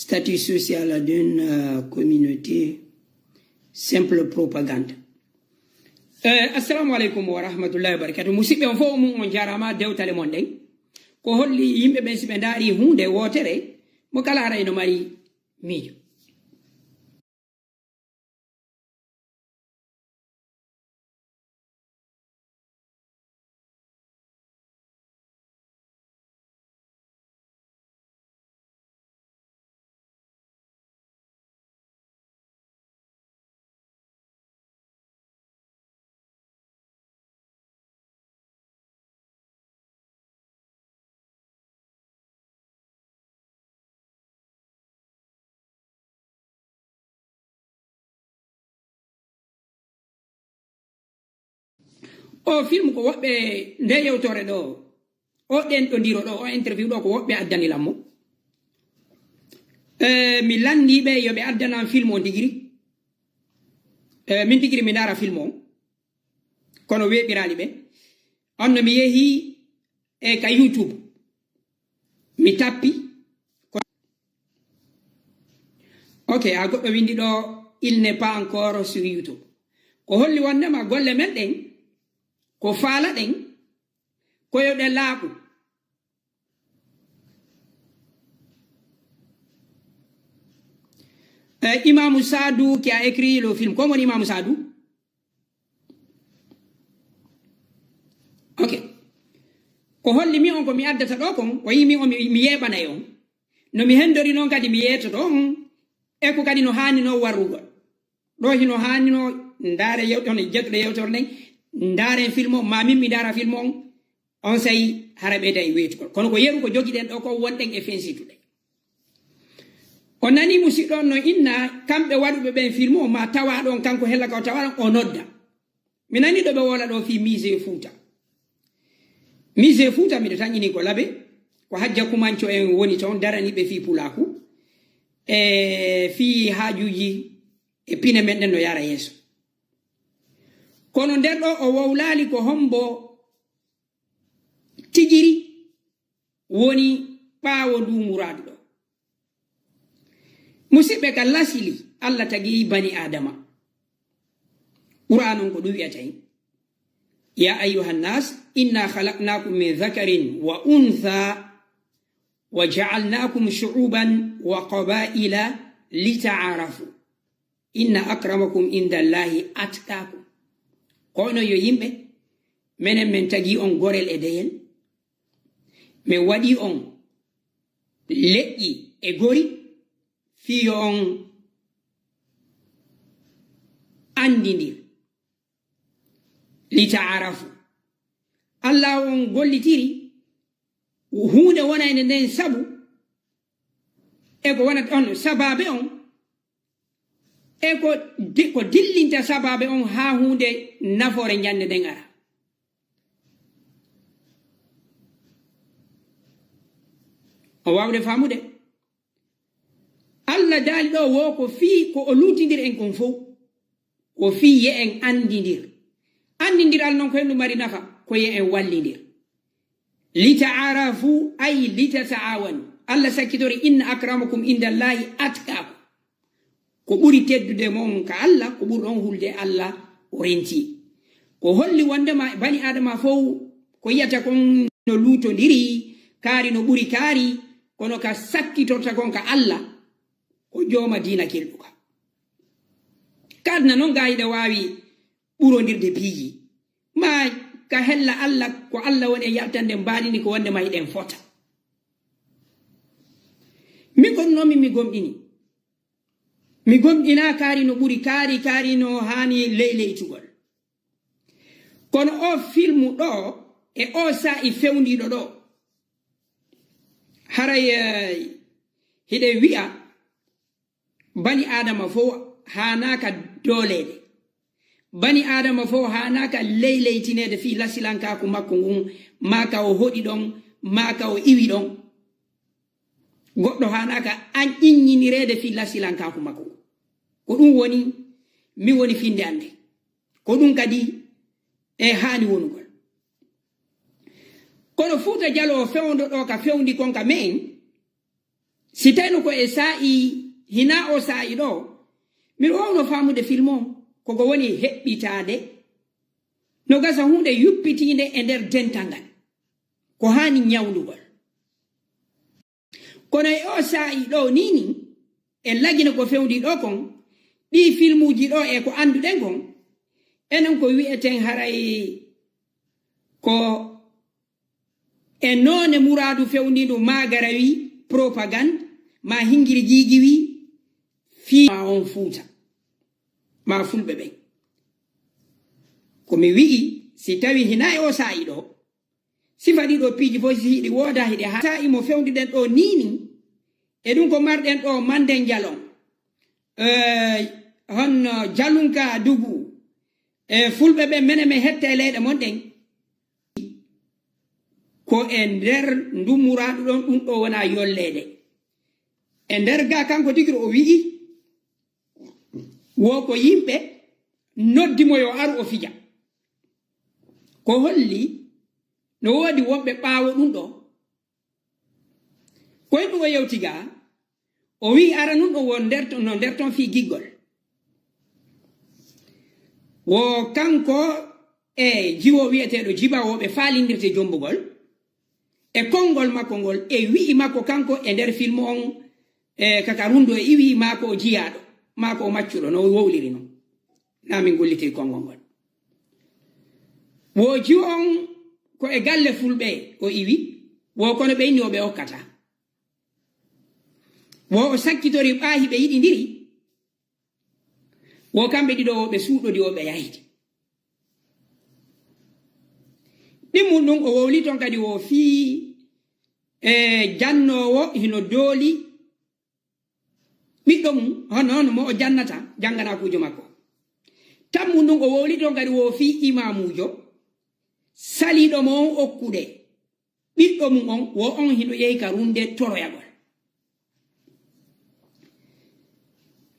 statut social d'une communauté, simple propagande. Assalamu alaikum wa rahmatullahi wa barakatuh. Musidɓe on fof mum on jarama dewtale mon ɗen ko holli yimɓe ɓen siɓe daari hunde wotere mo kala ara eno mari miijo. O film ko woɓɓe nde yewtore ɗo o ɗen ɗo ndiro ɗo o interview ɗo ko woɓɓe addanilam mo mi landiɓe yoɓe addanam film o tigiri min tigiri mi dara film o kono weɓirali ɓe on no mi yeehi e ka YouTube mi tappi ok a goɗɗo windi ɗo il n'est pas encore sur YouTube ko holli wondema golle men ɗen ko faala ɗen koyoɗe laaɓu Imam Sadou qui a écrit le film comment Imam Sadou ok ko holli mi on ko mi addata ɗo kon o yimi o mi yeɓanay on no mi hendori noon kadi mi yettoto on e ko kadi no hanino warrugol ɗo hino hanino ndaare yewton jettuɗe yewtore nden ndaren film o ma min mi dara film on sayi hara ɓeyda e weytugol kono ko yeru ko jogiɗen ɗo ko wonɗen e fensituɗe o nani musidɗo on no inna kamɓe waɗuɓe ɓen film o ma tawa ɗon kanko hella ka o tawa o nodda mi nani ɗo ɓe wola ɗo fi musée Fouta miɗo tañƴini ko laaɓe ko hajja kumanco en woni toon daraniɓe fi pulaku e fi haajuji e pine meɗen no yara yeeso kono nder ɗo o wowlali ko hombo tigiri woni ɓaawo ndu muradu ɗo musidɓe ka lasili Allah tagi bani adama qur'an on ko ɗum wiyata hen ya ayuha nnas inna khalaqnakum min dhakarin wa untha wa ja'alnakum shu'uban wa qabaila lita'arafu inna akramakum inda Allahi atqakum kono yo yimɓe menen min tagi on gorel e deyel min waɗi on leƴƴi e gori fiyo on andidir lita'arafu Allah on gollitiri hunde wona ene nden sabu e ko wonat on sababe on e ko dillinta sababe on ha hunde nafore jande nden ara o wawde famude Allah daali ɗo wo ko fi ko o lutidir en kon fof ko fi ye en andidiral noon ko hendu mari nafa ko ye en wallidir lita'arafu ay litata'awanu Allah sakkitori inna akramakum inda Allahi atqakum ko ɓuri teddude mon ka Allah ko ɓuri ɗon hulde Allah o renti ko holli wondema bani adama fof ko yiyata kon no lutodiri kaari no ɓuri kaari kono ka sakkitorta kon ka Allah ko jooma dina kelɗuka kadna noon gayiɗa wawi ɓurodirde piiji ma ka hella Allah ko Allah woni e yaltande mbaɗini ko wondema hiɗen fota mi gonnomi mi gomɗina kaari no ɓuri kaari no hani leyleytugol kono o filmu ɗo e o sa'i fewndiɗo ɗo haray hiɗe wi'a bani adama fof hanaka dolede bani adama fof hanaka leyleytinede fi lasilankaku makko ngun maka o hoɗi ɗon maka o iwi ɗon goɗɗo hanaka an ƴiññinirede fi lasilankaku makko ko ɗum woni mi woni finde ande ko ɗum kadi e hani wonugol kono Fuuta Jallo fewndo ɗo ka fewndi kon ka men si tawi ko e sa'i hina o sa'i ɗo miɗo wawno famude film o koko woni heɓɓitade no gasa hunde yuppitinde e nder dental ngal ko hani ñawlugol kono e o sa'i ɗo nini e lagina ko fewndi ɗo kon ɗi filmuji ɗo e ko anduɗen kon enen ko wi'eten haray ko e none muradu fewndidu magarawi propagande ma hingiri jigi wi fi ma on fuuta ma fulɓe ɓen komi wi'i si tawi hina e o sa'i ɗo sifa ɗiɗo piiji fof si hiɗi wooda hiɗe ha sa'i mo fewndiɗen ɗo nini e ɗum ko marɗen ɗo manden jalon hon jalunka dugu e fulɓe ɓen mene me hette leyɗe mon ɗen ko e nder ndumuraɗo ɗon ɗum ɗo wona yollede e nder ga kanko tigiri o wi'i wo ko yimɓe noddimo yo aru o fija ko holli no woodi wonɓe ɓaawo ɗum ɗo koye ɗum o yewtiga o wi ara nun ɗo won no nder ton fi giggol wo kanko e jiwo wiyeteɗo jibawoɓe falindirte jombugol e konngol makko ngol e wi'i makko kanko e nder film on e kaka rundo e iwi mako o jiyaɗo mako o maccuɗo no wowliri noon na min gollitiri konngol ngol wo jiwo on ko e galle fulɓe o iwi wo kono ɓe inni o ɓe hokkata wo o sakkitori ɓaahi ɓe yiɗi ndiri wo kamɓe ɗiɗo ɓe suuɗodi o ɓe yahidi ɗimmum ɗum o wowli ton kadi wo fii e jannowo hino dooli ɓiɗɗo mum hono mo o jannata janngana kuujo makko tammum ɗum o wowli ton kadi wo fii imamujo saliɗo mo on okkude ɓiɗɗo mum on wo on hino yehi ka runde toroyagol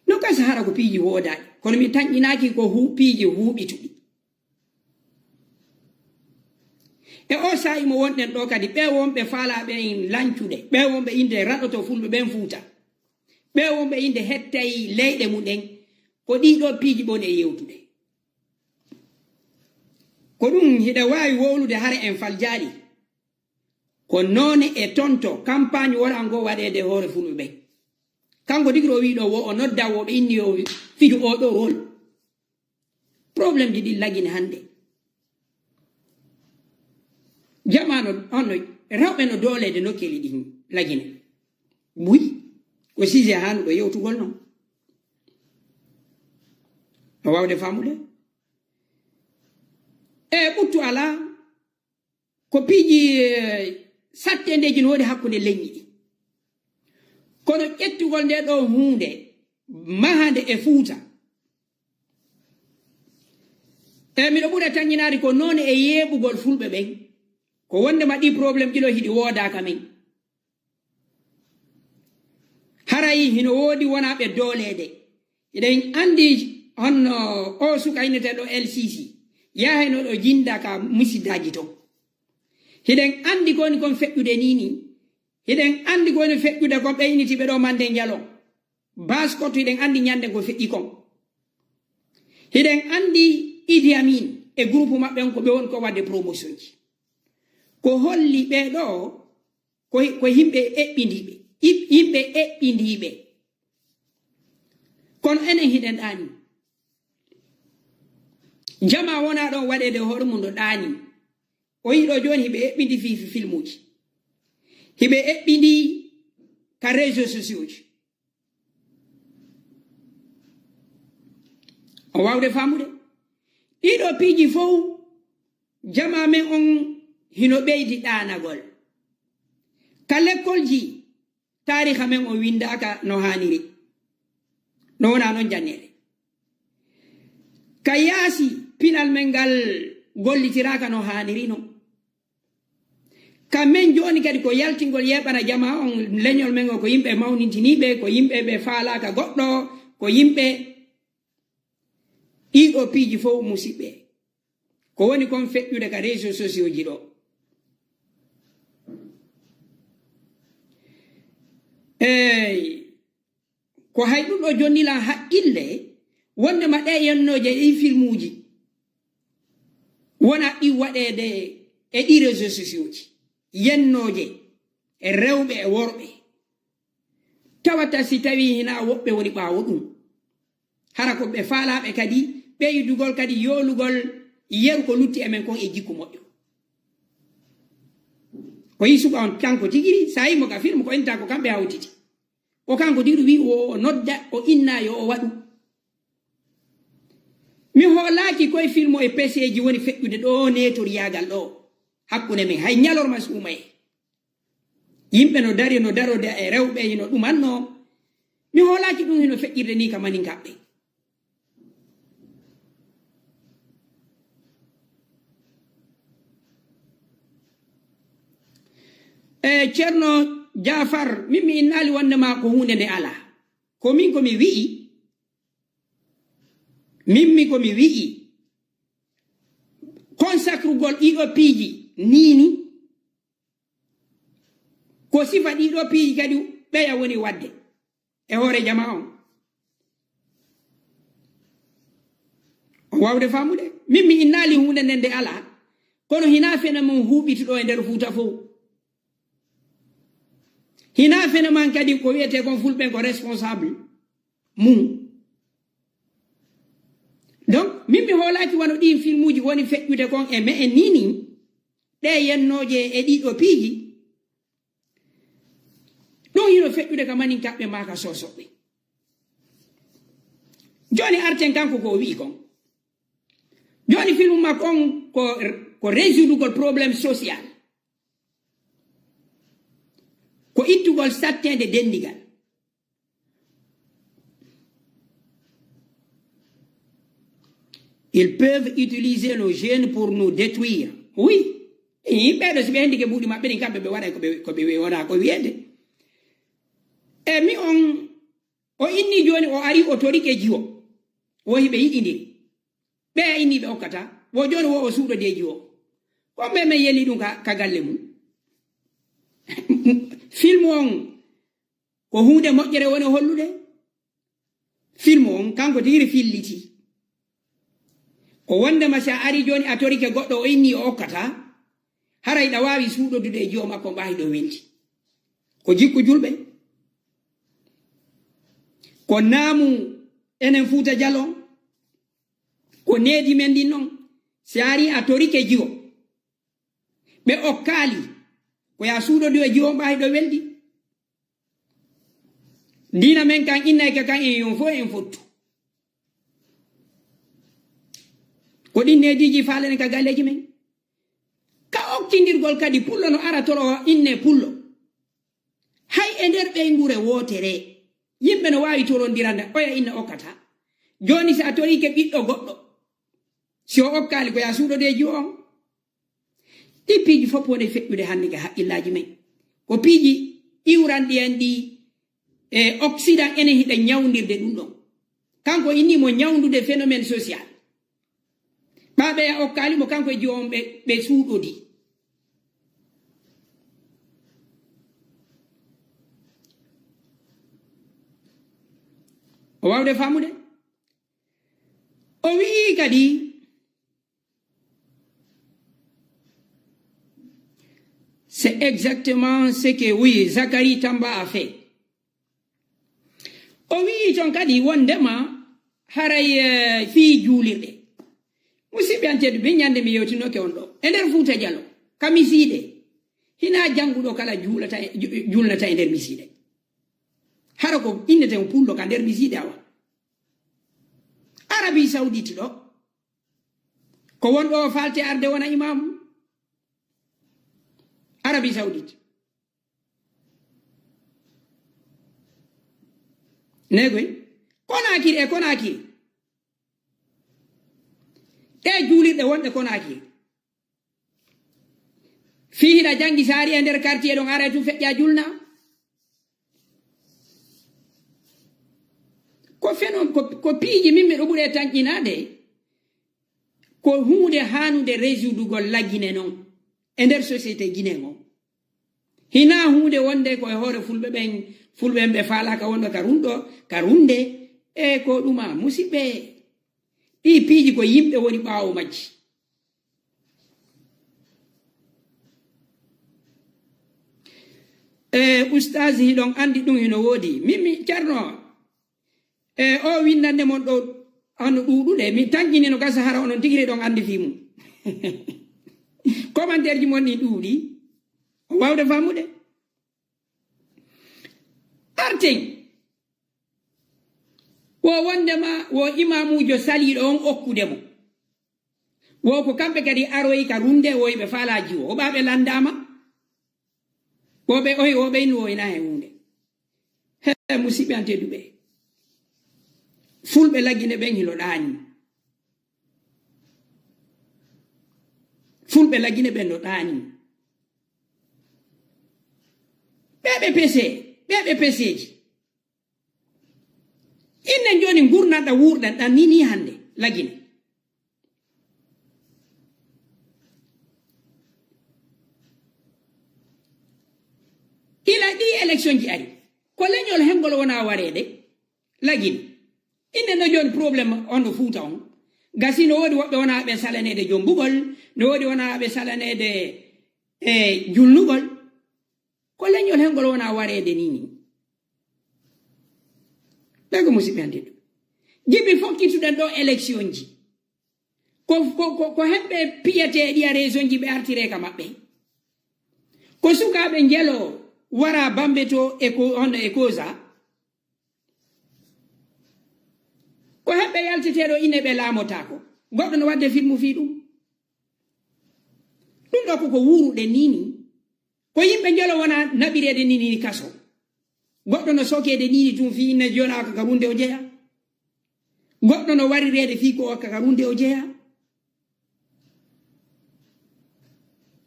no gasa hara ko piiji woodaɗi kono mi taƴƴinaki ko piiji huuɓituɗi e o sa'i mo wonɗen ɗo kadi ɓe wonɓe faalaɓe lancuɗe ɓe wonɓe inde raɗoto fulɓe ɓen fuuta ɓe wonɓe inde hettayi leyɗe muɗen ko ɗiɗo piiji ɓon e yewtude ko ɗum hiɗe wawi wowlude hare en faljaɗi ko noone e tonto campagne wona ngo waɗede hoore fulɓe ɓen kanko digiro wiɗo wo o nodda woɓe inni o fiju oɗo rôle probléme ji ɗi lagine hande jamano onno rewɓe no doolede nokkeli ɗi lagine buy ko sije hanuɗo yewtugol noon no wawde famude e ɓuttu ala ko piiji sattendeji no woodi hakkude leññi ɗi kono ƴettugol nde ɗo hunde mahande e fuuta e miɗo ɓura taññinade ko noon e yeeɓugol fulɓe ɓen ko wondema ɗi probléme ɗiɗo hiɗi woodaka men harayi hino woodi wonaɓe doolede eɗen andi honno o suka inneteɗo LCC yahayno ɗo jinda ka musiddaji ton hiɗen andi koni kon feƴƴude nini hiɗen andi koni feƴƴude kon ɓeynitiɓe ɗo mande jalo baskoto hiɗen andi ñande ko feƴƴi kon hiɗen andi Idi Amin e groupe maɓɓen ko ɓe won ko wadde promotion ji ko holli ɓe ɗo ko yimɓe eɓɓindiɓe kono enen hiɗen ɗaani jama wona ɗon waɗede hoore mum ɗo ɗaani o yiɗo joni hiɓe eɓɓindi fifi film uji hiɓe eɓɓindi ka réseaux sociaux ji o wawde famude ɗiɗo piiji fof jama men on hino ɓeydi ɗanagol ka l'école ji tariha men o windaka no haniri no wona noon jannede ka yaasi pinal men ngal gollitiraka no haniri no ka men joni kadi ko yaltingol yeɓana jama on leñol men o ko yimɓe mawnintiniɓe ko yimɓe ɓe faalaka goɗɗo ko yimɓe ɗiɗo piiji fof musidɓe ko woni kon feƴƴude ka réseaux sociaux ji ɗo ko hay ɗum ɗo jonni la haqqille wonde ma ɗe yennoje e filmuji wona ɗi waɗede e ɗi réseaux sociaux ji yennoje e rewɓe e worɓe tawata si tawi hina woɓɓe woni ɓaawo ɗum hara ko ɓe faalaɓe kadi ɓeydugol kadi yoolugol yeru ko lutti emen kon e jikku moƴƴo ko yi suɓa on kanko tigiri sa yimo ka film ko enta ko kamɓe hawtiti o kanko tigi wi o nodda o inna yo o waɗu mi hoolaki koye film o e peseji woni feƴƴude ɗo netoriyagal ɗo hakkunde men hay ñalorma suumaye yimɓe no darode e rewɓe hino ɗumanno mi hoolaki ɗum hino feƴƴirde ni ka manin kaɓɓe ceerno Jafar min mi innali wondema ko hunde nde ala komin komi wi'i komi wi'i consacrugol ɗiɗo piiji nini ko sifa ɗiɗo piiji kadi ɓeya woni wadde e hoore jama on wawde famude min mi innali hunde nden nde ala kono hina fena mum huɓituɗo e nder Fuuta fof hina fena man kadi ko wiyete kon fulɓe ko responsable mum donc min mi hoolaki wano ɗin filmuji woni feƴƴude kon e me en nini ɗe yennoje e ɗiɗo piiji ɗum hino feƴƴude ka manin kaɓɓe maka sosoɓe joni arten kanko ko wi kon joni film makko on ko résoudugol probléme social ko ittugol sattede dendigal ils peuvent utiliser nos jeunes pour nous détruire oui yimɓeɗo so ɓe hendi ke ɓuuɗi maɓɓe ɗin kamɓe ɓe waɗa koɓe wona ko wiyede e mi on o inni joni o ari o torike jiwo wo hiɓe yiɗidiri ɓe inni ɓe hokkata wo joni wo o suuɗodeji o komɓe men yeli ɗum ka galle mum film on ko hunde moƴƴere woni hollude film on kanko tiri filliti o wondema sa ari joni a torike goɗɗo o inni o hokkata haray ɗa wawi suuɗodude e jiwo makko mbawi ɗo wendi ko jikku julɓe ko naamu enen Fuuta Jalon ko needi men ɗin noon si ari a torike jiwo ɓe okkali ko ya suuɗodu e jiwo mbawi ɗo weldi dina men kan innayke kan en yon fo en fottu ko ɗin neediji falene ka galleji men ka okkindirgol kadi pullo no ara toro inne pullo hay e nder ɓeygure wotere yimɓe no wawi torondirande oya inne okkata joni sa torike ɓiɗɗo goɗɗo si o okkali ko ya suuɗodeji on ɗi piiji fof woni feƴƴude hannde ke haqqillaji men ko piiji iwranɗi en ɗi e occident enen hiɗa ñawdirde ɗum ɗon kanko innimo ñawdude phénomène social ɓaɓe ya okkalimo kanko e jiwon ɓe suuɗodi o wawde famude o wii kadi c'est exactement ce que oui Zacharie Tamba a fait o wii ton kadi wondema haray fii juulirɗe musidɓe anteɗo ɓe ñande mi yewtinoke on ɗo e nder Fuuta Jallo ka misiiɗe hina jannguɗo kala julnata e nder misiiɗe hara ko inneten pullo ka nder misiiɗe awa Arabie Saoudite ɗo ko wonɗo falte arde wona imamu Arabie Saoudite negoy Konakiri e Konakiri ɗe juulirɗe wonɗe Konakiri fihiɗa jangi saari e nder quartier ɗon ara tu feƴƴa julna ko piiji min miɗo ɓuure tanƴinade ko hunde hanude résoudugol laggine noon e nder société guinéen o hina hunde wonde ko e hoore fulɓe ɓen fulɓe ɓe falaka wonɗo ka runde e ko ɗuma musidɓe ɗi piiji ko yimɓe woni ɓaawo majji ustasi hiɗon andi ɗum hino woodi mimmi ceerno o windande mon ɗo hono ɗuɗuɗe mi tankini no gasa hara onon tigiri ɗon andi fi mum commentaire ji mon ɗi ɗuuɗi o wawde famude arten wo wondema wo imamujo saliɗo on okkudemo wo ko kamɓe kadi aroyi ka runde woyɓe faalaji o ɓaɓe landama woɓe oyi woɓe inu woyna he hunde he musidɓe an tedduɓe fulɓe laggine ɓen hilo ɗaani fulɓe laggine ɓen no ɗaani ɓeɓe peseji innen joni gurnaɗa wurɗan ɗan nini hande laggine ila ɗi élection ji ari ko leñol hengol wona wareede laggine inde no joni probléme on no fuuta on gasi no woodi woɓɓe wona ɓe salanede jombugol no woodi wona ɓe salanede julnugol ko leñol hengol wona wareede nini ɗago musidɓe andiɗo jiɓi fokkituɗen ɗo élection ji ko hemɓe piyete ɗiya raison ji ɓe artire ka maɓɓe ko sukaɓe jelo wara bambe to on e causa ko hemɓe yalteteɗo ine ɓe laamotako goɗɗo no wadde filmu fi ɗum ɗo koko wuruɗe nini ko yimɓe jelo wona naɓirede nini kaso goɗɗo no sokede nini tum fi inne jonaka ka runde o jeeya goɗɗo no warirede fi ko okka ka runde o jeeya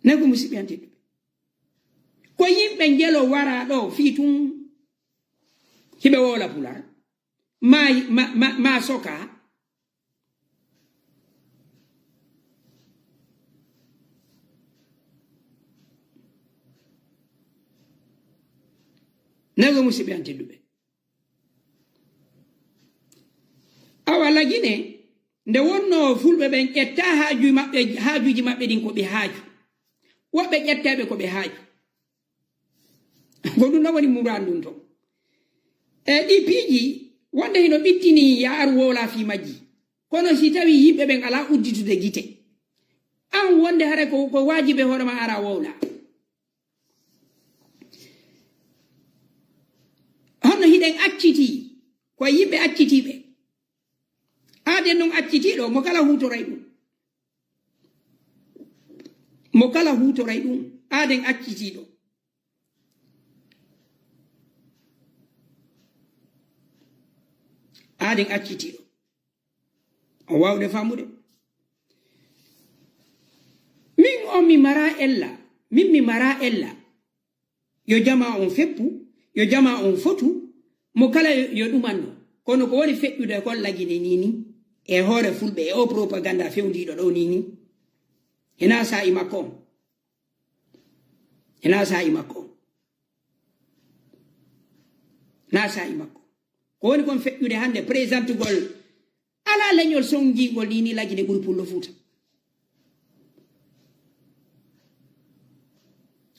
nago musidɓe antedduɓe ko yimɓe jelo wara ɗo fi tum hiɓe wola pular ma soka nago musidɓe an tedduɓe awa lagine nde wonno fulɓe ɓen ƴetta haajuji maɓɓe ɗin ko ɓe haaju woɓɓe ƴettaɓe ko ɓe haaju ko ɗum no woni murandum to ɗi piiji wonde hino ɓittini yaaru wola fi majji kono si tawi yimɓe ɓen ala udditude gite an wonde hare ko wajibe hoorema ara wowla honno hiɗen acciti ko yimɓe accitiɓe aden non accitiɗo mo kala hutoray ɗum mo kala hutoray ɗum aden accitiɗo aden accitiɗo o wawde famude min on mi mara ella yo jama on feppu yo jama on fotu mo kala yo ɗumanno kono ko woni feƴƴude kon lagine nini e hoore fulɓe e o propaganda fewdiɗo ɗo nini hena sa'i makko on hena sa'i makko on na sa'i makko ko woni kon feƴƴude hande présente gol ala leñol songingol nini lagine ɓuri pullo fuuta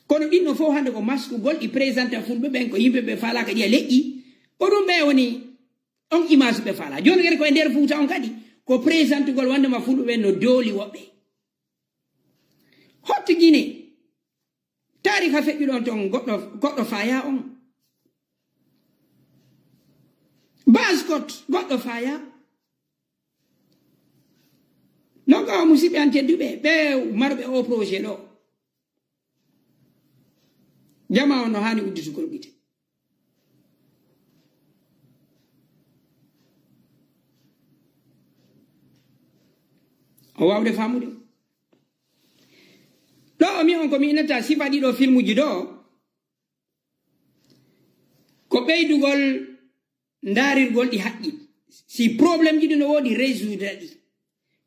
kono ɗinno fof hande ko maskugol ɗi présente fulɓe ɓen ko yimɓe ɓe falaka ɗiya leƴƴi ko ɗum ɓe woni on image ɓe fala joni kadi koye nder fuuta on kadi ko présente gol wandema fulɓe ɓen no dooli woɓɓe hotto guine tarika feƴƴuɗon ton goɗɗo faya on baskot goɗɗo faya non gawa musidɓe an tedduɓe ɓe marɓe o projet ɗo jama on no hani udditugol gite o wawde famude ɗo o mi on ko mi inata sifa ɗiɗo filmuji ɗo ko ɓeydugol ndarirgol ɗi haqqi si probléme ji ɗi no woodi résoudre ɗi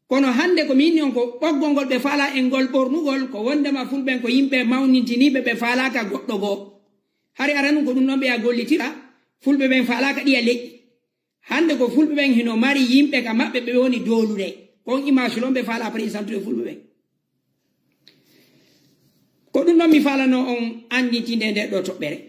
kono hande ko mi inni on ko ɓoggol ngol ɓe faala e ngol ɓornugol ko wondema fulɓen ko yimɓe mawnintiniɓe ɓe faalaka goɗɗo goo hari aranu ko dum non be a gollitira fulbe ben faala ka diya leƴƴi hande ko fulbe ben hino mari yimbe ka mabbe be woni dolude kon image lon be faala président de fulbe ben ko dum non mi faala no on anditinde nde do tobbere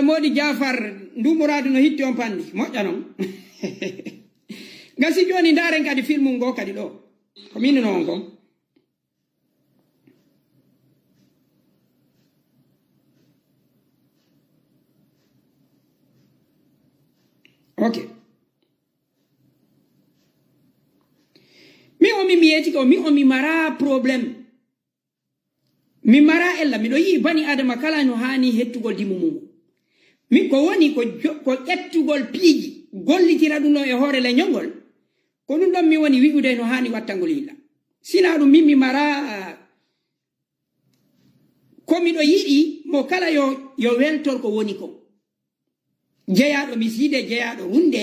modi Jafar ndumuradu no hitti on pandi moƴƴa non gasi joni ndaren kadi film ngo kadi ɗo ko min non kon ok mi o mi yeti ko mi o mi mara problème mi mara ella miɗo yi bani adama kala no hani hettugol dimumugo mi ko woni ko ƴettugol piiji gollitira ɗum ɗon e hoore leñolngol ko ɗum ɗon mi woni wi'ude no hani wattangol yilla sina ɗum min mi mara ko miɗo yiɗi mo kala yo weltor ko woni ko jeyaɗo miside jeyaɗo hunde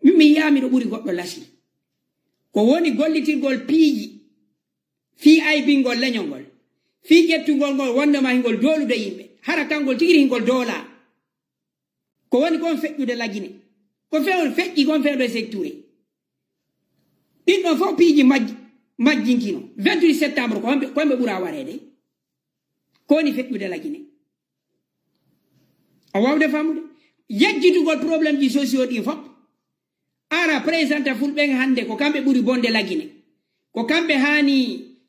min mi yiyamiɗo ɓuri goɗɗo lasi ko woni gollitirgol piiji fi aybingol leñolngol fi ƴettugol ngol wondema hingol dolude yimɓe hara kangol tigiri hingol doola ko woni kon feƴƴude lagine ko fewol feƴƴi kon fewde secture ɗin ɗon fof piiji majjinkino 28 septembre ko homɓe ɓura warede ko woni feƴƴude lagine a wawde famude yejjitugol probléme ji sociaux ɗi fof ara présidenta fulɓen hande ko kamɓe ɓuri bonde lagine ko kamɓe hani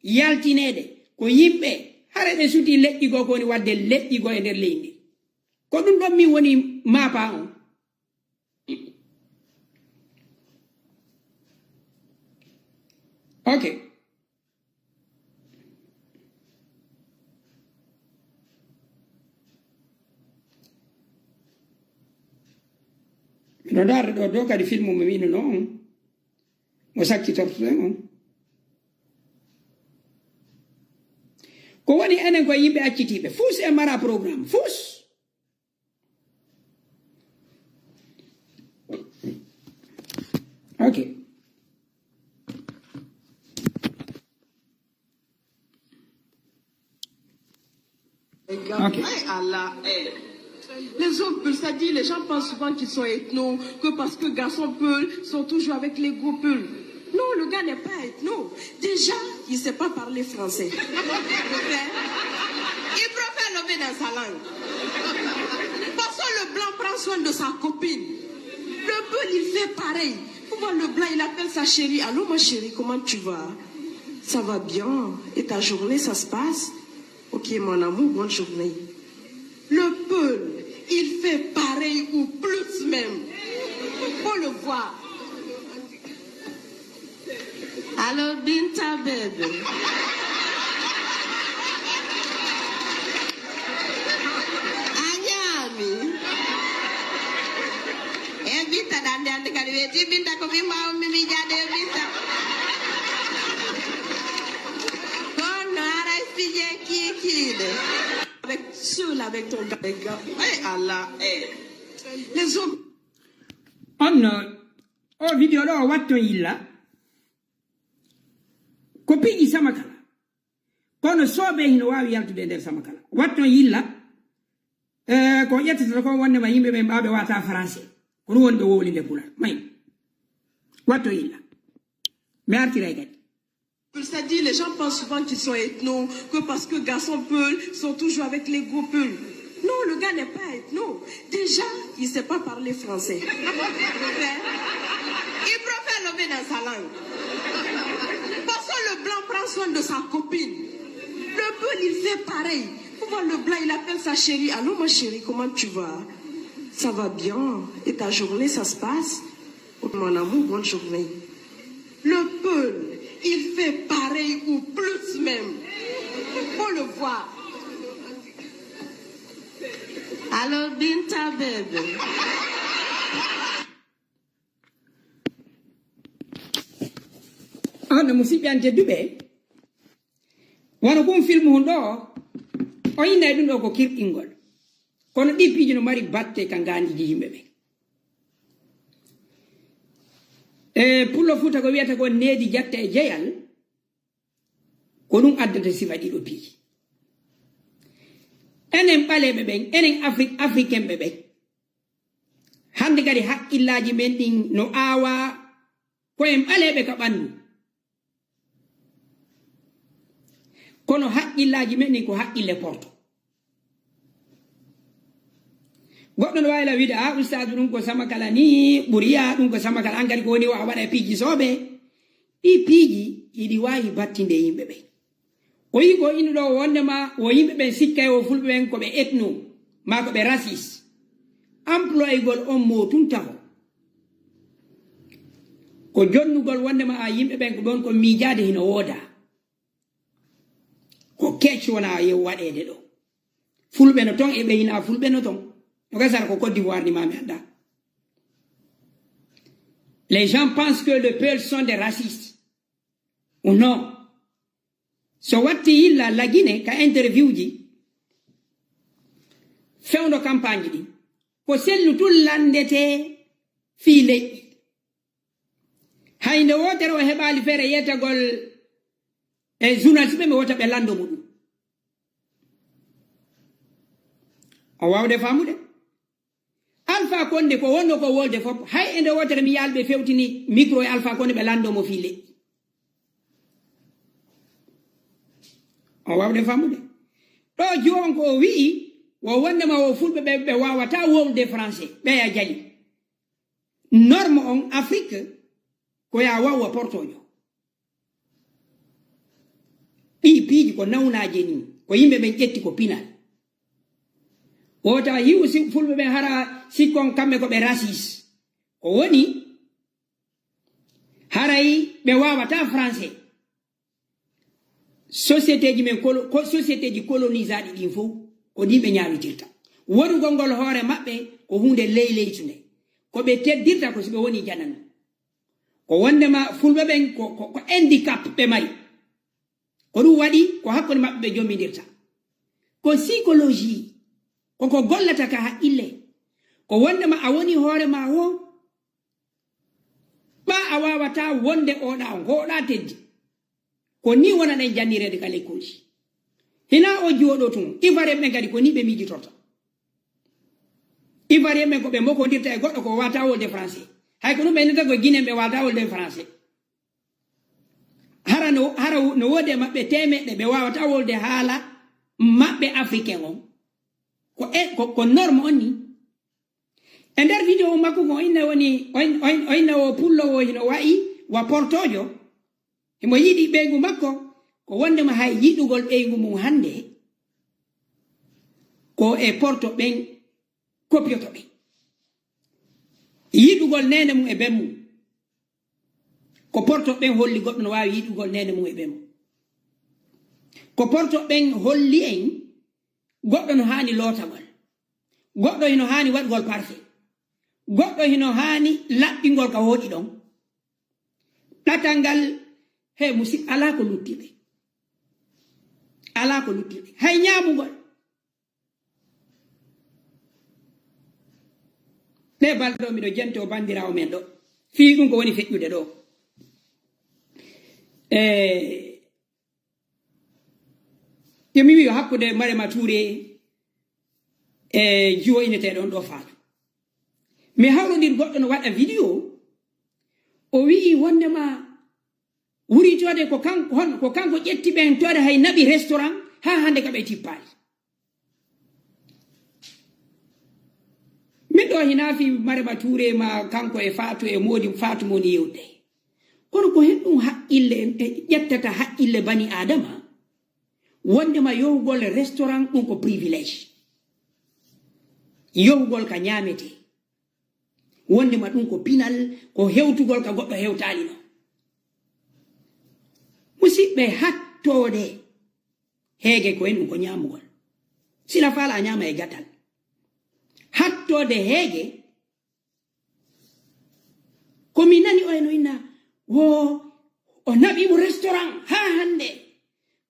yaltinede ko yimɓe hara ɓe suti leƴƴi go ko woni wadde leƴƴi go e nder leydi ko ɗum ɗon min woni mapa on ok miɗo darde ɗo dow kadi film mo wino noon mo sakkitortoɗen on ko woni enen koye yimɓe accitiɓe fus e mara programme fus ok Okay. Allah. Les hommes peuls, ça dit, les gens pensent souvent qu'ils sont ethno, que parce que garçons peuls sont toujours avec les gros peuls. Non, le gars n'est pas ethno. Déjà, il ne sait pas parler français. Il préfère lever dans sa langue. Parce que le blanc prend soin de sa copine. Le peul, il fait pareil. Vous voyez, le blanc, il appelle sa chérie. Allô, ma chérie, comment tu vas? Ça va bien. Et ta journée, ça se passe? Ok, mon amour, bonne journée. Le peul, il fait pareil ou plus même. Faut le voir. Allô, Binta, bébé. Anyami. Binta, dande kaliweti. Binta, ko bimba mimi jade Binta. Avec seul avec ton gars. Hey Allah. Les hommes. O video ɗo watto yilla ko piiji samakala kono soobe hino wawi yaltude nder samakala watto yilla ko ƴettata ko wondema yimɓe ɓe mbawɓe wata français ko ɗum woni ɓe wowli nde pula may watto yilla mi artira kadi. Ça dit, les gens pensent souvent qu'ils sont ethno, que parce que garçons peuls sont toujours avec les gros peuls. Non, le gars n'est pas ethno. Déjà, il ne sait pas parler français. Il préfère lever dans sa langue. Parce que le blanc prend soin de sa copine. Le peul, il fait pareil. Vous voyez, le blanc, il appelle sa chérie. Allô, ma chérie, comment tu vas? Ça va bien. Et ta journée, ça se passe? Oh, mon amour, bonne journée. Le peul, il fait pareil ou plus même. Faut le voir. Allô, Binta, bébé. Hono musidɓe an tedduɓe wono kum film hun ɗo o innayi ɗum ɗo ko kirɗingol kono ɗi piiji no mari batte ka ngandiji yimɓe ɓe e pullo fuuta ko wiyata ko needi jatta e jeyal ko ɗum addata sifa ɗiɗo piiji enen ɓaleɓe ɓen enen africain ɓe ɓen hande kadi haqqillaji men ɗin no aawa koyen ɓaleɓe ka ɓandu kono haqqillaji men ɗin ko haqqille porto goɗɗo no wawi la wiide a ustadu ɗum ko samakala ni ɓuriya ɗum ko samakala an kadi ko woni wawa waɗa piiji soɓe ɗi piiji iɗi wawi battinde yimɓe ɓe o yi ko inu ɗo wondema wo yimɓe ɓen sikkay o fulɓe ɓen koɓe ethno ma koɓe raciste employégol on mo tun taho ko jonnugol wondema a yimɓe ɓen ko ɗon ko miijade hino wooda ko kecc wona yew waɗede ɗo fulɓe no ton e ɓeyna fulɓe no ton no gasara ko Côte d'Ivoire ni mami anda les gens pensent que les peuples sont des racistes ou non so watti yilla la Guinée ka interview ji fewno campagne ɗi ko sellu tun landete fii leƴƴi hayde wotere o heɓali feere yettagol e journaliste ɓe ɓe wota ɓe lando muɗum o wawde famude Alpha Condé ko wonno ko wolde fof hay e nde wotere mi yalɓe fewtini micro e Alpha Condé ɓe landomo fii leƴƴi o wawde famude ɗo jon ko o wi'i wo wondema o fulɓe ɓe wawata wolde français ɓeya jali norme on Afrique ko ya wawwa portojo ɗi piiji ko nawnaje ni ko yimɓe ɓen ƴetti ko pinal wota yiwu fulɓe ɓen hara sikkon kamɓe ko ɓe raciste ko woni haray ɓe wawata français société ji men société ji colonisaɗi ɗin fof ko ɗin ɓe ñawitirta wonugol ngol hoore maɓɓe ko hunde leyleytunde ko ɓe teddirta ko so ɓe woni janano ko wondema fulɓe ɓen ko handicap ɓe mari ko ɗum waɗi ko hakkude maɓɓe ɓe jommidirta ko psychologie koko gollata ka haqqille ko wondema a woni hoore ma o ɓa a wawata wonde oɗa hoɗa teddi ko ni wona ɗen jannirede ka lekkolji hina o jooɗo tun ivoirien ɓen kadi ko ni ɓe miijitorta ivoirien ɓen ko ɓe mokodirta e goɗɗo ko wata wolde français hay ko ɗum ɓe neta ko guinen ɓe wata wolde français hara no wodi e maɓɓe temeɗɗe ɓe wawata wolde haala maɓɓe africain on ko norme on ni e nder vidéo makko ko inna woni o inna o pullowo hino wayi wa portojo himo yiɗi ɓeygu makko ko wondema hay yiɗugol ɓeygu mum hande ko e porto ɓen kopioto ɓe yiɗugol nene mum e ben mum ko porto ɓen holli goɗɗo no wawi yiɗugol nene mum e ben mum ko porto ɓen holli en goɗɗo no hani lootagol goɗɗo hino hani waɗgol parfait goɗɗo hino hani laɓɓingol ka woɗi ɗon ɗatal ngal he musidɗo ala ko luttiɓe ala ko luttiɓe hay ñamugol ɗe balɗe ɗo miɗo jente o bandirawo men ɗo fii ɗum ko woni feƴƴude ɗo yomi wi hakkude Marema Touré e jiwo ineteɗon ɗo faatu mi hawrodir goɗɗo no waɗa vidéo o wi'i wondema wuritode ko kanko ƴetti ɓen tode hay naɓi restaurant ha hande ka ɓe tippali min ɗo hinafi Marema Touré ma kanko e faatu e modi faatu moni yewde kono ko hen ɗum haqqille ƴettata haqqille bani adama wondema yowugol restaurant ɗum ko privilège yowugol ka ñamete wondema ɗum ko pinal ko hewtugol ka goɗɗo hewtali no musidɓe hattode heege ko en ɗum ko ñamugol sila faala a ñama e gatal hattode heege komi nani o eno inna o naɓimo restaurant ha hande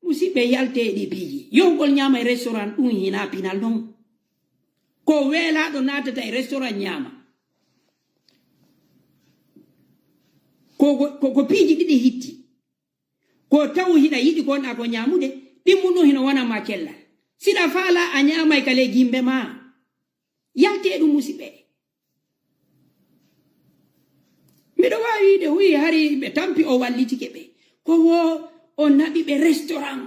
musidɓe yalte ɗi piiji yowgol ñama e restaurant ɗum hina pinal non ko welaɗo natata e restaurant ñaama ko piiji ɗiɗi hitti ko taw hiɗa yiɗi gonɗa ko ñamude ɗimmuɗum hino wonama cellal siɗa faala a ñamay kale gimbe ma yalte ɗum musidɓe miɗo wawi wiide huyi hari ɓe tampi o wallitike ɓe ko wo o naɓi ɓe restaurant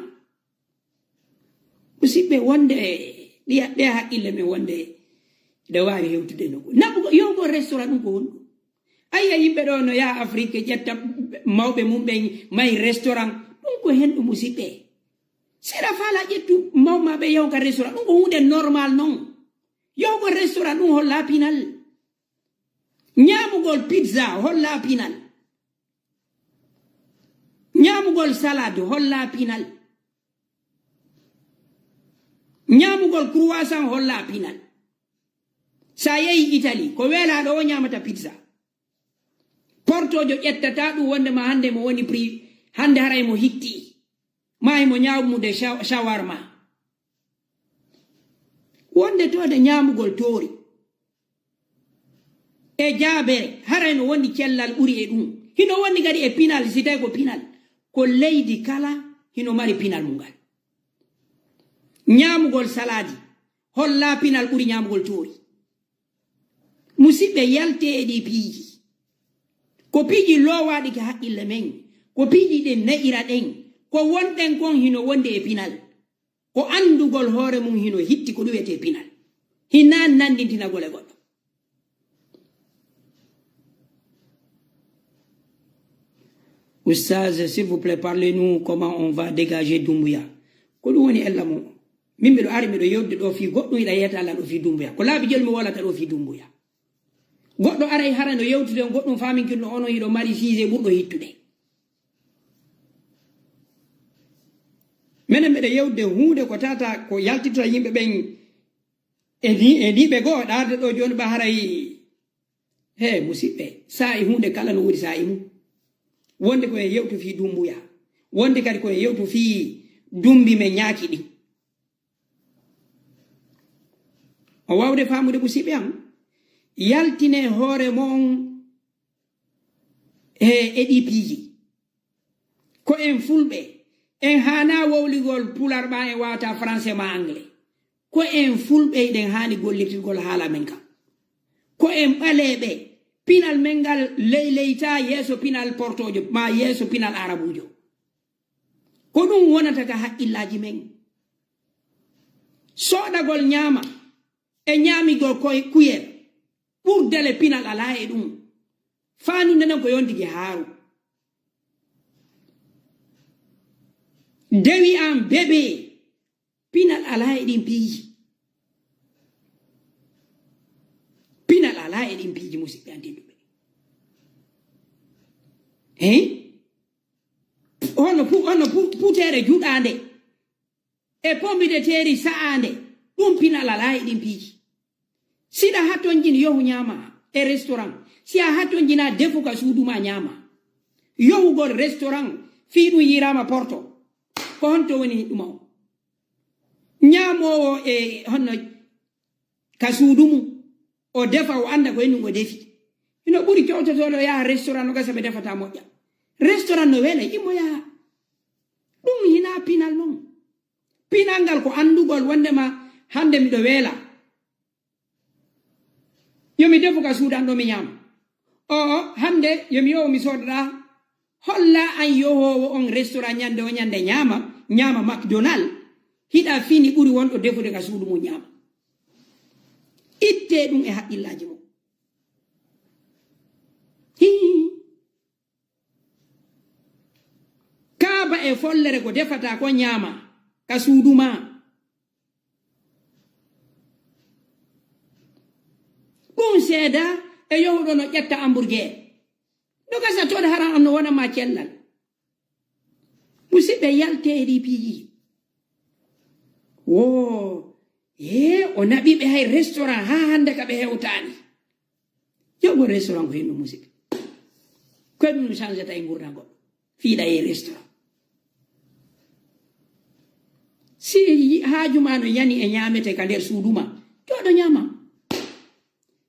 musidɓe wonde ɗe haqqille men wonde ɗe wawi hewtude nogo naɓugo yowgo restaurant ɗum ko honɗum ayya yimɓe ɗo no yaha afrique ƴetta mawɓe mum ɓe mayi restaurant ɗum ko henɗum musidɓe seɗa faala ƴettu mawmaɓe yawga restaurant ɗum ko hunde normal non yowgo restaurant ɗum holla pinal ñamugol pizza holla pinal ñamugol salade holla pinal ñamugol croissant holla pinal sa yehi Italie ko welaɗo o ñamata pizza portojo ƴettata ɗum wonde ma hande mo woni prix hande haray mo hitti mayi mo ñamude shawarma wonde tode ñamugol toori e jaabere haray no woni cellal ɓuri e ɗum hino woni kadi e pinal si tawi ko pinal ko leydi kala hino mari pinal mum ngal ñamugol saladi holla pinal ɓuri ñamugol toori musidɓe yalte e ɗi piiji ko piiji lowaɗi ke haqqille men ko piiji ɗen ne'ira ɗen ko wonɗen kon hino wonde e pinal ko andugol hoore mum hino hitti ko ɗum wiyete pinal hinani nandintinagol e goɗɗo Oustaz, s'il vous plaît, parlez-nous comment on va dégager Doumbouya. Ko ɗum woni ella mum min miɗo ari miɗo yewde ɗo fi goɗɗum iɗa yiyata Allah ɗo fi Doumbouya ko laabi joni mi wolata ɗo fi Doumbouya goɗɗo aray hara no yewtude on goɗɗum faminkirno onon hiɗo mari siise ɓurɗo hittude minen mbiɗa yewde hunde ko tata ko yaltita yimɓe ɓen e ndiɓe goo ɗarde ɗo joni ɓa haray he musidɓe sa e hunde kala no woni sa e mum wonde koye yewtu fi Doumbouya wonde kadi koye yewtu fi dumbi men ñaaki ɗi o wawde famude musidɓe am yaltine hoore mon e ɗi piiji ko en fulɓe en hana wowligol pular ɓa en wawata français ma anglais ko en fulɓe ɗen hani gollitirgol haala men kam ko en ɓaleɓe pinal men ngal leyleyta yeeso pinal portojo ma yeeso pinal arabujo ko ɗum wonata ka haqqillaji men soɗagol ñaama e ñaamigol koye kuyel ɓurdele pinal ala e ɗum fanude nen ko yontigi haaru dewi an bebe pinal ala e ɗin piiji pinal ala e ɗin piiji musidɓe andiɓeɓe hono putere juɗande e pombide teri sa'ande ɗum pinal ala e ɗin piiji siɗa hattonjin yohu ñama e restaurant si a hattonjina defuka suuduma ñama yohugol restaurant fi ɗum yirama porto ko honto woni ɗuma o ñamowo e honno ka suudumu o defa o anda ko henɗum o defi ino ɓuri kewtotoɗo yaha restaurant no gasa ɓe defata moƴƴa restaurant no wela immo yaha ɗum hina pinal noon pinal ngal ko andugol wondema hande miɗo weela yomi defu ka suudanɗo mi ñama o hande yomi yowo mi sodoɗa holla an yohowo on restaurant ñande o ñande ñama McDonald hiɗa fini ɓuri wonɗo defude ka suudu mum ñama itte ɗum e haqqillaji mum kaaba e follere ko defata ko ñama ka suudu ma ɗum seeda e yohuɗo no ƴetta hamburger ɗo gasa toɗo haran on no wonama cellal musidɓe yalte e ɗi piiji wo o naɓiɓe hay restaurant ha hande ka ɓe hewtani yogo restaurant ko henno musidɓe koye ɗum changeta e gurda goɗɗo fiiɗa e restaurant si haajuma no yani e ñamete ka nder suuduma jodo nyama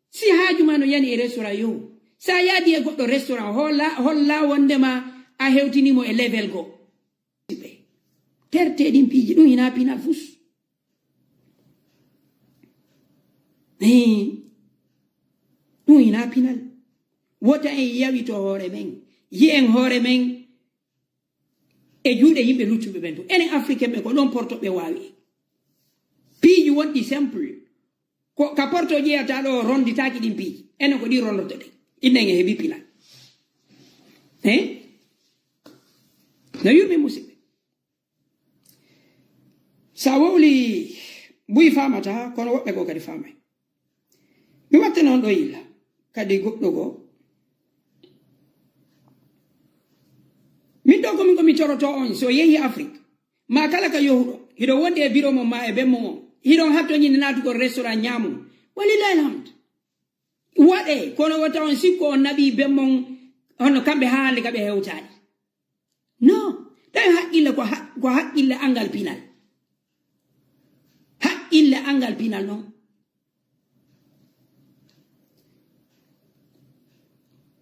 si haaju ma no yani e restaurant yo sa yaadi e goddo restaurant holla wondema a hewtinimo e level go terteɗin piiji ɗum hina pinal fus ɗum hina pinal wota en yawito hoore men yi en hoore men e juuɗe yimɓe luccuɓe ɓen to enen africain ɓe ko ɗon portoɓe waawi piiji wonɗi simple ko ka porto ƴeyata ɗo ronditaki ɗin piiji enen ko ɗi rondoto ɗe innen e heeɓi pinal no yurɓe musidɓe sa wowli buyi famata kono woɓɓe go kadi famay mi watte noon ɗo yilla kadi goɗɗo go min ɗo komin komi toroto on so yehi afrique ma kala ka yohuɗo hiɗo wondi e bureau mom ma e bemmo on hiɗon hattoñinde natugo restaurant ñamum walillahi alhamd waɗe kono wata on sikko on naɓi bemmon hono kamɓe haalde kaɓe hewtani non ɗawi haqqille ko haqqille angal pinal haqqille angal pinal noon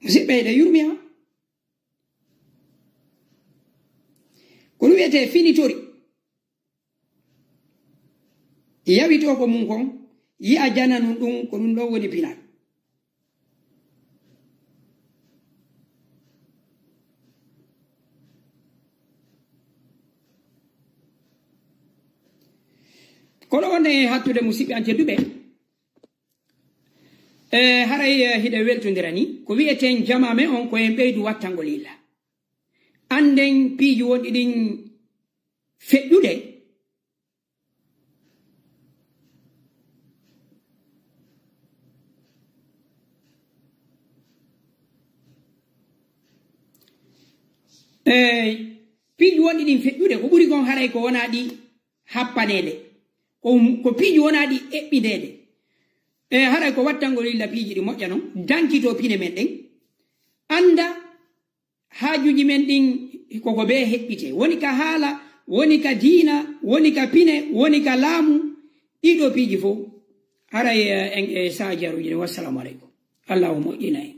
musidɓeyde yurmi ha ko ɗum wiyete finitori yawito ko mum kon yi a jana nun ɗum ko ɗum ɗon woni pinal kono wonde hattude musidɓe an tedduɓe haray hiɗe weltodira ni ko wiyeten jamame on ko en ɓeydu wattangol yilla anden piiji wonɗi ɗin feƴƴude piiji wonɗi ɗin feƴƴude ko ɓuri kon haray ko wona ɗi happanede ko piiji wona ɗi eɓɓidede haray ko wattangol yilla piiji ɗi moƴƴa noon dankito pine men ɗen anda haajuji men ɗin koko be heɓɓite woni ka haala woni ka diina woni ka pine woni ka laamu ɗiɗo piiji fof haray en e sajaruji ɗen wassalamu aleykum allahu moƴƴina en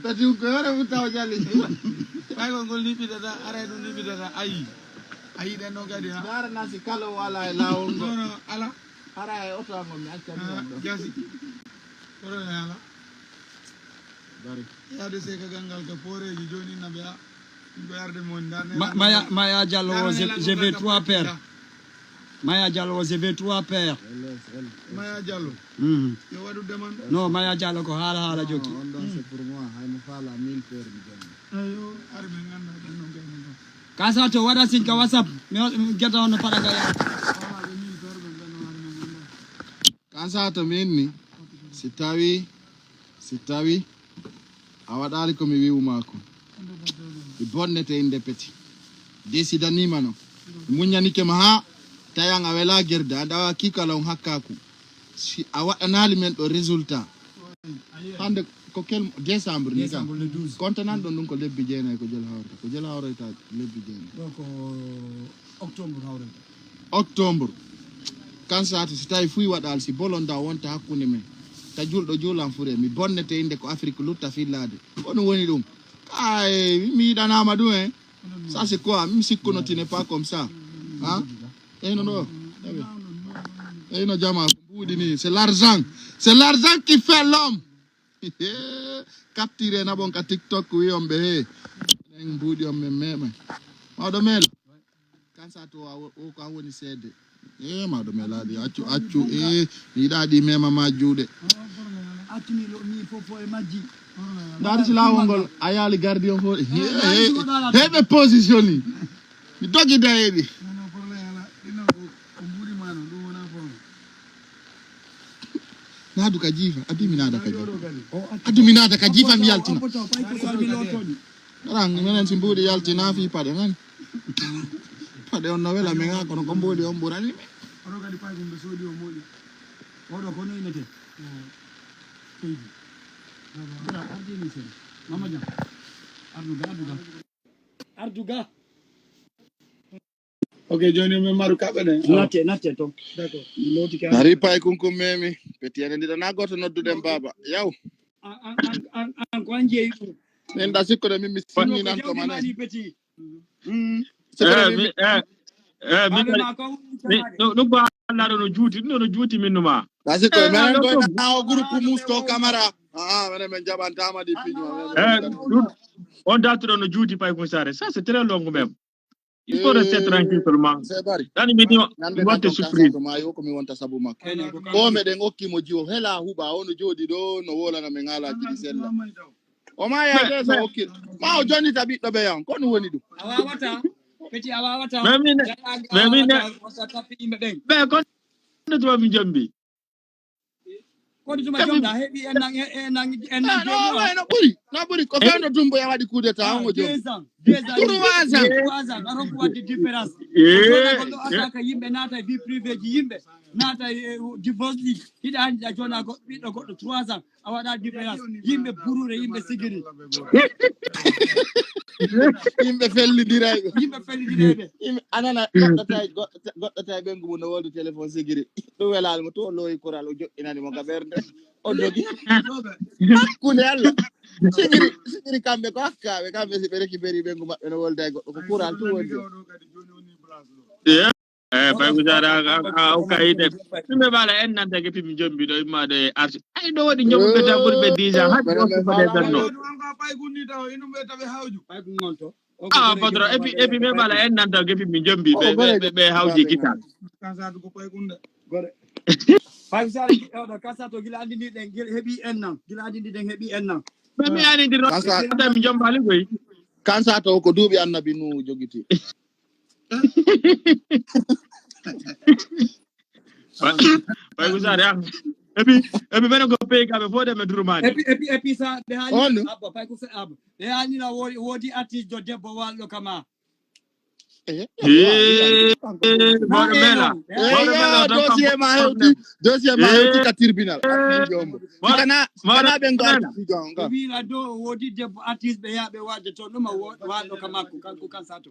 Tadi ukara utaw jali. Ay ko ngol libi dada are do libi dada ayi. Ayi den no gadi ha. Dara nasi kalo wala lawo ngo. No ala. Ara ay oto ngom mi acca do. Jasi. Oro ala. Dari. Ya de se ka gangal ka poreji joni na be ko yarde mon dane. Maya Diallo, je vais 3 paires. Maya Diallo, je vais 3 paires. Maya Diallo. Yo wadu demande. Non, Maya Diallo ko hala joki. C'est pour moi, hay mo fala 1000 paires mi jani. Ayo, arbe nganda no ngam. Kasa to wada sin ka WhatsApp. Mi geta on paraga ya. Kasa to minni. Sitawi a waɗali ko mi wi'uma ko mi bonnete inde peti desidanima no muñanike ma ha tayan a wela gerde a ɗawa kikala on hakkaku si a waɗanali men ɗo résultat hande ko kel décembre ni kam contenant ɗon ɗum ko lebbi jeenayi ko jel hawrata lebbi jeenayi donc octobre hawrata octobre kan satu si tawi fuyi waɗal si bolonda wonta hakkunde men ta julɗo juulan fure mi bonnete inde ko Afrique lutta fillade hono woni ɗum ay mi yiɗanama ɗum hein ça c'est quoi mi sikkuno tu n'es pas comme ça hein eyno ɗo eyno jama ko mbuuɗi ni c'est l'argent qui fait l'homme capturé na bon ka TikTok wiyom ɓe he en mbuuɗi on men mema mawɗo melo kan sa to o ko a woni seede mawɗo melaɗi accu mi yiɗa ɗi mema ma juuɗe accumi ni fofo e majji ndaari si laawol ngol a yaali gardien fo heɓe position ni mi dogi dayeɗi naadu ka jiifa adumi naada ka jiifa mi yaltina aran menen si mbuuɗi yaltina fi paɗe nani paɗe on no wela mi ga kono ko mbuuɗi on ɓurani mi oɗo kadi pay ɗum ɓe soodi o moƴƴi oɗo ko noynete keydi bra ardini sen mama jam arduga ok joni min maru kaɓe ɗe natte to d'accord mi looti ka ari pay kunkum memi petiyane ndiɗa na goto nodduɗen baba yaw an ko an jeeyi ɗum min ɗa sikkude min mi sinni nan to mane petit ɗum ko Allah ɗo no juuti ɗum no juuti min numa ɗa sikkude minen koye o groupe musto camara minen min jaɓantama ɗi piño on date ɗo no juuti pay ko sare ça c'est très long même il faut rester tranquille seulement ɗani mbiɗi watte surprise ma yo komi wonta saabu makko o meɗen hokkimo jiwo hela huuɓa ono jooɗi ɗo no wolana min haala jiɗi sella o ma yaade so hokki ma o jonnita ɓiɗɗo ɓe yan kono woni ɗum a wawata petit a wawata ɓe konde tuma mi jombi kono tuma jomɗa heeɓi no ɓuuri ko fewno dumbo ya waɗi coup d'état on o jom 3 ans aɗon ko wadde différence goɗɗo ataka yimɓe naata e vie privé ji yimɓe naata e divorce ji hiɗa andi a jona ɓiɗɗo goɗɗo 3 ans a waɗa différence yimɓe burure yimɓe sigiri yimɓe fellidiraɓe yimɓe anana goɗɗo tawi ɓengu mum no wolde téléphone sigiri ɗum welalmo to o looyi koral o joƴƴinanimo ka ɓerde o dogi hakkude Allah sigiri kamɓe ko hakkaɓe kamɓe si ɓe récupéri ɓengu maɓɓe no wolda e goɗɗo ko koral to wolde pay ko sare o kayide ɗume ɓaala en nanta gepi mi jombi ɗo immade e arti ay ɗo waɗi jomuɓe tan ɓuuri ɓe 10 ans hade okkufade tanno patron et puis me ɓaala en nanta gepi mi jombi ɓe hawji guital pay sare oɗo kasato gila andiniɗen heeɓi en nan gila andiniɗen heeɓi en nan ɓe mi anidiro mi jombali koy kansa to ko duuɓi annabi nu jogiti pay ko sare et puis menen ko pays kaɓe fo de me durmani et puis ça ɓe haali abba pay ko abba ɓe haalina woodi artiste jo debbo walɗo kama dossier ma hewti ka tribunal kana ɓe ngo wina do woodi debbo artiste ɓe yaɓe wadde toon ɗuma walɗo ka makko kanko kan sato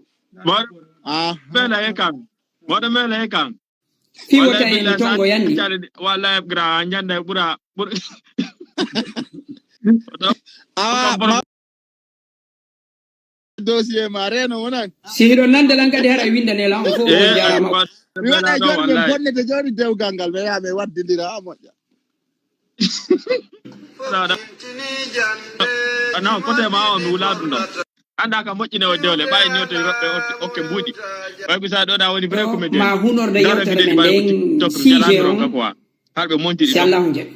mela e kan moɗo mela e kan fiwota en tongo yandi walla gra ñande ɓura dossier ma reno wonan si hiɗo nandalan kadi hara windanela on fof on jarama mi waɗa joni ɓe bonnete joni dewgal ngal ɓe yaha ɓe waddidira a moƴƴa non côté ma on mi wula ɗum ɗo anda ka moƴƴine o dewle ɓayni o to roɓɓe okke mbuuɗi way ko sa ɗoɗa woni vrai comédien ma hunorde yewtere men nden 6 on quoi harɓe montiɗi inchallahu jaɓi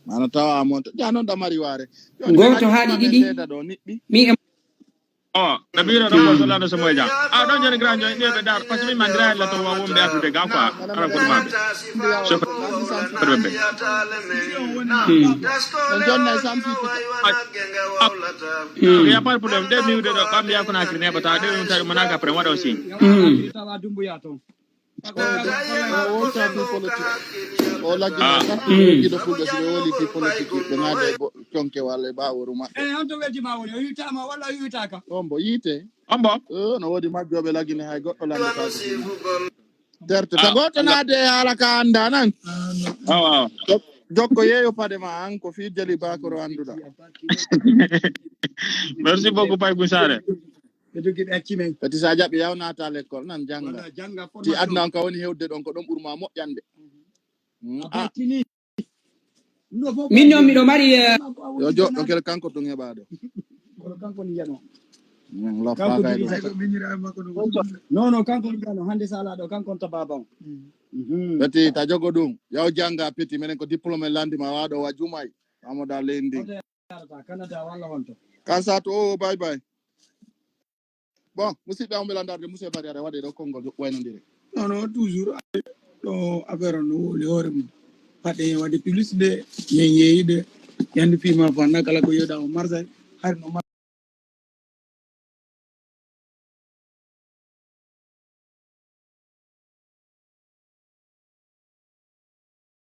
mana tawa monta ja noon damari waare goto haaɗi ɗiɗi mi na biro ɗon ko solano so moƴƴa ɗon joni grand joni ɗeɓe dar par ce que min mandira hella to wonɓe artude ga quoi ala goɗumaɓe jonna sampi ya pas problème ɗe mi wide ɗo ɓamde yakonakiri neɓata ɗe ɗum tawi monaka après waɗa aussi tawa dumbuya toon wotati politique o laggina sax giɗo fulɓe so ɓe woliti politique ɓe ngade conke walla ɓaworu maɓɓe on to weldima woni o yitama walla o yitaka on mbo yiite ombo no woodi majjoɓe laggine hay goɗɗo lande ka terte ta goto naade haala ka anda nan jokko yeeyo paɗe ma an ko fi jali bakoro anduɗa merci beaucoup Pay Gusare kadi sa jaɓi yaw nata l'école nan janga ti adna on ka woni hewde ɗon ko ɗon ɓurma moƴƴande min noon miɗo mari yo joɗɗo kel kanko tun heɓaɗo kanko ni yano non kanko yano hande sala ɗo kanko ta babam peti ta jogo ɗum yaw janga peti minen ko diplôme landima waɗo wa jumay amoda lendi Canada walla wonto kan sato o bye bye bon musidɓe am belandarde monsieur Bari aɗa waɗe ɗo konngol waynodire non toujours ɗo affaire no woli hoore mum paɗe waɗi publicité min yeeyide yande pima fanna kala ko yewɗa o marsay har no